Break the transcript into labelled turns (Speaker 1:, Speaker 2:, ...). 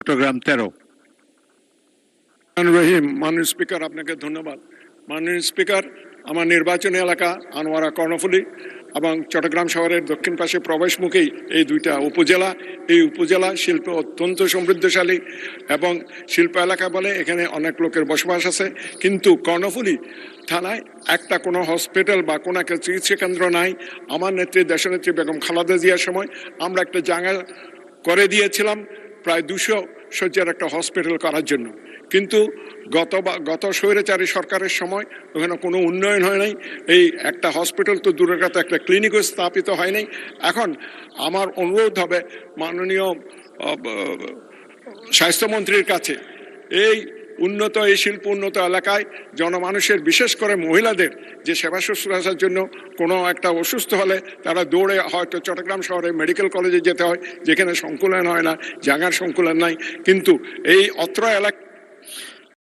Speaker 1: চট্টগ্রাম 13।
Speaker 2: রহিম, মাননীয় স্পিকার, আপনাকে ধন্যবাদ। মাননীয় স্পিকার, আমার নির্বাচনী এলাকা আনোয়ারা কর্ণফুলী এবং চট্টগ্রাম শহরের দক্ষিণ পাশে প্রবেশমুখেই এই দুইটা উপজেলা। এই উপজেলা শিল্প অত্যন্ত সমৃদ্ধশালী এবং শিল্প এলাকা বলে এখানে অনেক লোকের বসবাস আছে, কিন্তু কর্ণফুলী থানায় একটা কোনো হসপিটাল বা কোনো একটা চিকিৎসা কেন্দ্র নাই। আমার নেত্রী দেশনেত্রী বেগম খালেদা জিয়ার সময় আমরা একটা জায়গা করে দিয়েছিলাম প্রায় 200 শয্যার একটা হসপিটাল করার জন্য, কিন্তু গত স্বৈরাচারী সরকারের সময় ওখানে কোনো উন্নয়ন হয় নাই। এই একটা হসপিটাল তো দূরের কথা, একটা ক্লিনিকও স্থাপিত হয় নাই। এখন আমার অনুরোধ হবে মাননীয় স্বাস্থ্যমন্ত্রীর কাছে, এই শিল্প উন্নত এলাকায় জনমানুষের, বিশেষ করে মহিলাদের যে সেবা শুশ্রূষার জন্য কোনো একটা অসুস্থ হলে তারা দৌড়ে হয়তো চট্টগ্রাম শহরে মেডিকেল কলেজে যেতে হয়, যেখানে সংকুলন হয় না, জায়গার সংকুলন নাই। কিন্তু এই অত্র এলাকা